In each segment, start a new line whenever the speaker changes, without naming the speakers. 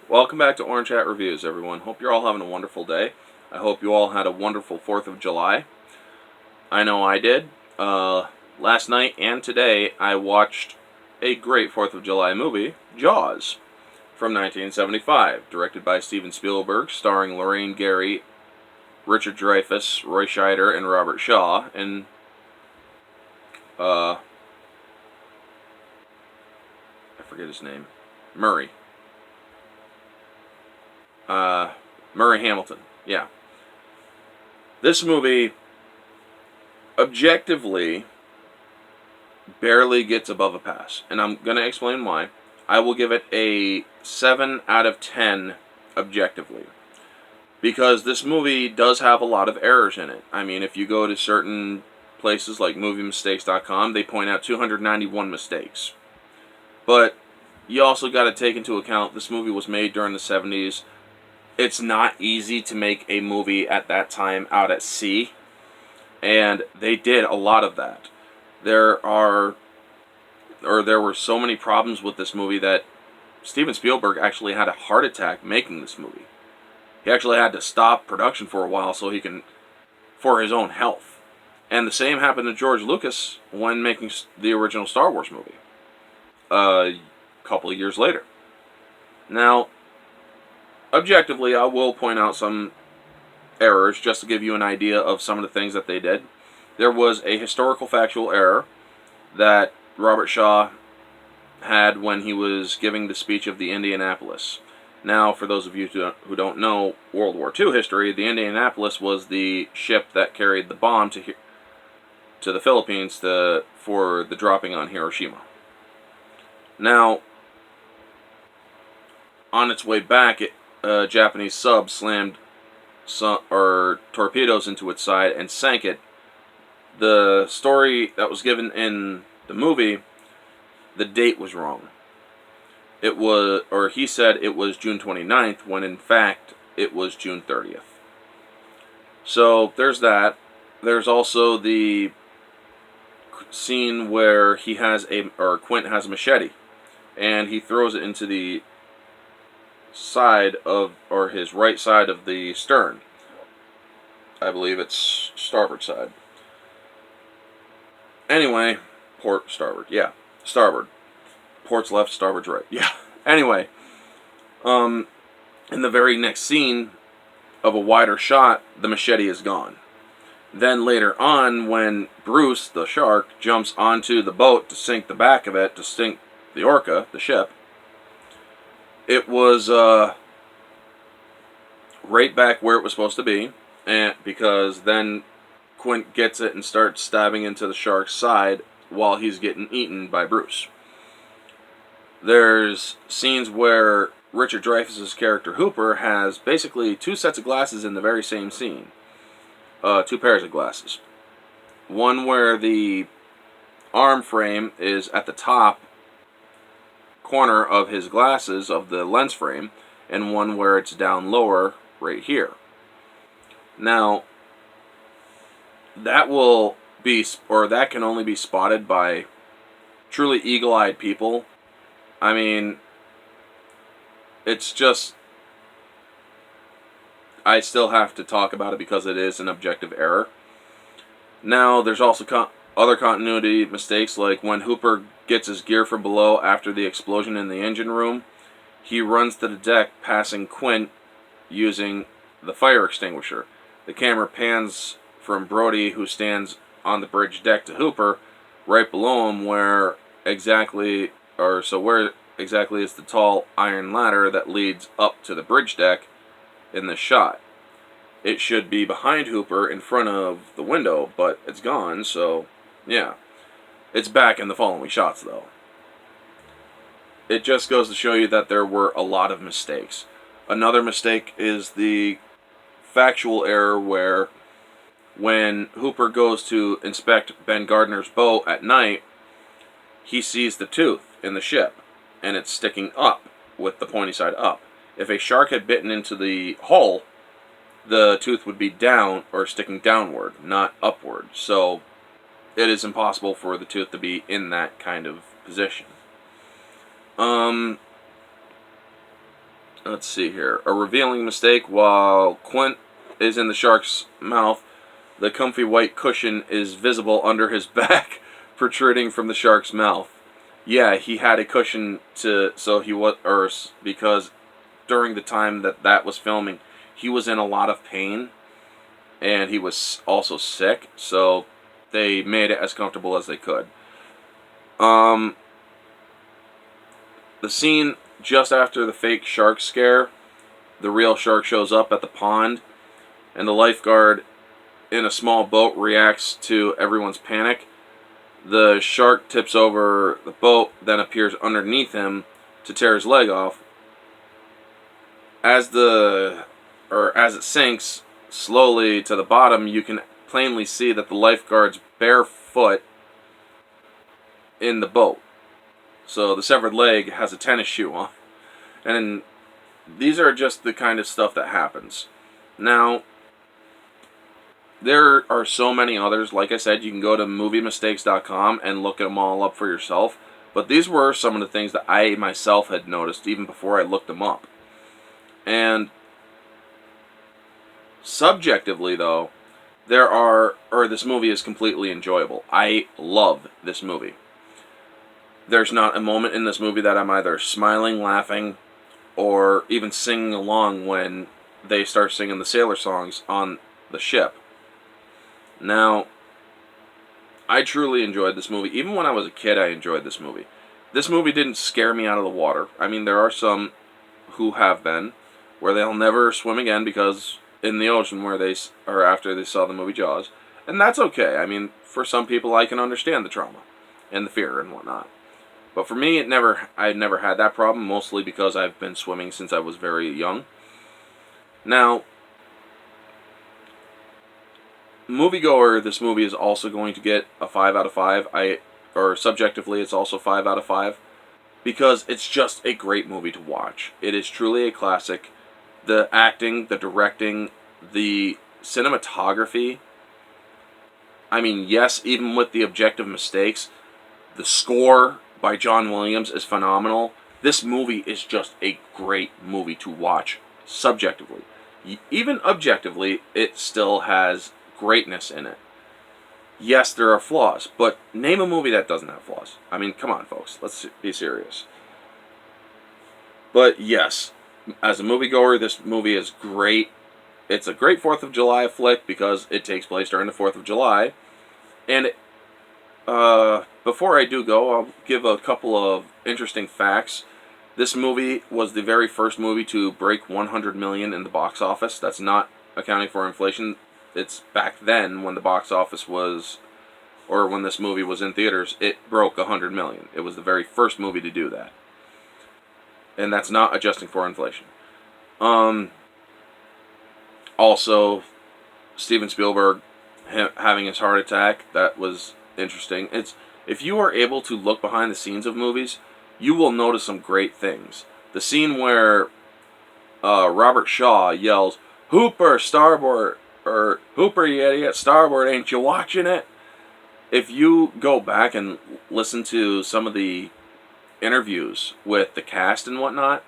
Welcome back to Orange Hat Reviews, everyone. Hope you're all having a wonderful day. I hope you all had a wonderful 4th of July. I know I did. Last night and today, I watched a great 4th of July movie, Jaws, from 1975, directed by Steven Spielberg, starring Lorraine Gary, Richard Dreyfuss, Roy Scheider, and Robert Shaw, and I forget his name, Murray Hamilton. Yeah. This movie, objectively, barely gets above a pass. And I'm going to explain why. I will give it a 7 out of 10 objectively. Because this movie does have a lot of errors in it. I mean, if you go to certain places like moviemistakes.com, they point out 291 mistakes. But you also got to take into account this movie was made during the 70s. It's not easy to make a movie at that time out at sea, and they did a lot of that. There were so many problems with this movie that Steven Spielberg actually had a heart attack making this movie. He actually had to stop production for a while for his own health. And the same happened to George Lucas when making the original Star Wars movie a couple of years later. Now, objectively, I will point out some errors just to give you an idea of some of the things that they did. There was a historical factual error that Robert Shaw had when he was giving the speech of the Indianapolis. Now, for those of you who don't know World War II history, the Indianapolis was the ship that carried the bomb to the Philippines for the dropping on Hiroshima. Now, on its way back, a Japanese sub slammed torpedoes into its side and sank it. The story that was given in the movie, the date was wrong. He said it was June 29th, when in fact it was June 30th. So there's that. There's also the scene where Quint has a machete, and he throws it into the his right side of the stern. I believe it's starboard side. Anyway, port starboard. Yeah, starboard. Port's left, starboard's right. Yeah. Anyway, in the very next scene of a wider shot, the machete is gone. Then later on, when Bruce, the shark, jumps onto the boat to sink the back of it, to sink the Orca, the ship, it was right back where it was supposed to be, and because then Quint gets it and starts stabbing into the shark's side while he's getting eaten by Bruce. There's scenes where Richard Dreyfuss' character Hooper has basically 2 sets of glasses in the very same scene. 2 pairs of glasses. One where the arm frame is at the top corner of his glasses, of the lens frame, and one where it's down lower right here. Now, that can only be spotted by truly eagle-eyed people. I mean, it's just, I still have to talk about it because it is an objective error. Now, there's also other continuity mistakes, like when Hooper gets his gear from below after the explosion in the engine room, he runs to the deck, passing Quint using the fire extinguisher. The camera pans from Brody, who stands on the bridge deck, to Hooper, right below him, where exactly is the tall iron ladder that leads up to the bridge deck in this shot. It should be behind Hooper, in front of the window, but it's gone, so yeah. It's back in the following shots, though. It just goes to show you that there were a lot of mistakes. Another mistake is the factual error where when Hooper goes to inspect Ben Gardner's boat at night, he sees the tooth in the ship, and it's sticking up with the pointy side up. If a shark had bitten into the hull, the tooth would be down or sticking downward, not upward. So it is impossible for the tooth to be in that kind of position. let's see here. A revealing mistake: while Quint is in the shark's mouth, the comfy white cushion is visible under his back, protruding from the shark's mouth. Yeah, he had a cushion because during the time that was filming, he was in a lot of pain, and he was also sick, so they made it as comfortable as they could. The scene just after the fake shark scare, the real shark shows up at the pond, and the lifeguard in a small boat reacts to everyone's panic. The shark tips over the boat, then appears underneath him to tear his leg off. As it sinks slowly to the bottom, you can plainly see that the lifeguard's bare foot in the boat. So the severed leg has a tennis shoe on. And these are just the kind of stuff that happens. Now, there are so many others. Like I said, you can go to moviemistakes.com and look them all up for yourself. But these were some of the things that I myself had noticed even before I looked them up. And subjectively, though, this movie is completely enjoyable. I love this movie. There's not a moment in this movie that I'm either smiling, laughing, or even singing along when they start singing the sailor songs on the ship. Now, I truly enjoyed this movie. Even when I was a kid, I enjoyed this movie. This movie didn't scare me out of the water. I mean, there are some who have been, where they'll never swim again because in the ocean after they saw the movie Jaws. And that's okay. I mean, for some people, I can understand the trauma and the fear and whatnot. But for me, I never had that problem, mostly because I've been swimming since I was very young. Now, moviegoer, this movie is also going to get a 5 out of 5. Subjectively, it's also 5 out of 5. Because it's just a great movie to watch. It is truly a classic. The acting, the directing, the cinematography. I mean, yes, even with the objective mistakes, the score by John Williams is phenomenal. This movie is just a great movie to watch subjectively. Even objectively, it still has greatness in it. Yes, there are flaws, but name a movie that doesn't have flaws. I mean, come on, folks. Let's be serious. But yes, as a moviegoer, this movie is great. It's a great 4th of July flick because it takes place during the 4th of July. And before I do go, I'll give a couple of interesting facts. This movie was the very first movie to break 100 million in the box office. That's not accounting for inflation. It's back then when the box office when this movie was in theaters, it broke 100 million. It was the very first movie to do that. And that's not adjusting for inflation. Also, Steven Spielberg having his heart attack, that was interesting. If you are able to look behind the scenes of movies, you will notice some great things. The scene where Robert Shaw yells, "Hooper, starboard," or "Hooper, you idiot, starboard, ain't you watching it?" If you go back and listen to some of the interviews with the cast and whatnot,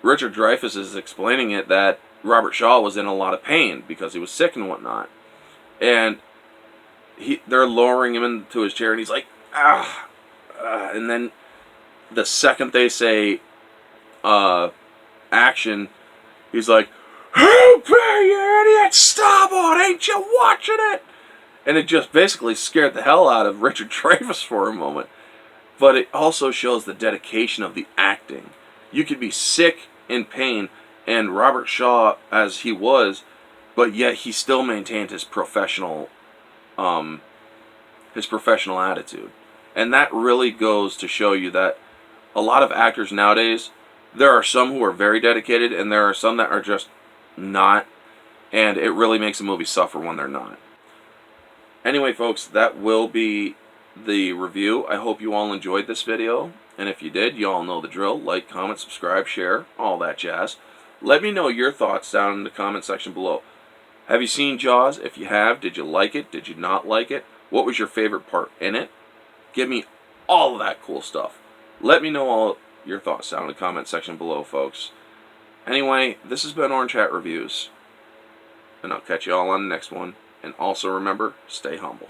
Richard Dreyfuss is explaining it that Robert Shaw was in a lot of pain because he was sick and whatnot. And they're lowering him into his chair and he's like, and then the second they say action, he's like, "Hooper, you idiot, starboard, ain't you watching it?" And it just basically scared the hell out of Richard Dreyfuss for a moment. But it also shows the dedication of the acting. You could be sick, in pain, and Robert Shaw, as he was, but yet he still maintained his professional attitude. And that really goes to show you that a lot of actors nowadays, there are some who are very dedicated, and there are some that are just not, and it really makes a movie suffer when they're not. Anyway, folks, that will be the review. I hope you all enjoyed this video, and if you did, you all know the drill. Like, comment, subscribe, share, all that jazz. Let me know your thoughts down in the comment section below. Have you seen Jaws? If you have, did you like it? Did you not like it? What was your favorite part in it? Give me all of that cool stuff. Let me know all your thoughts down in the comment section below, folks. Anyway, this has been Orange Hat Reviews, and I'll catch you all on the next one. And also remember, stay humble.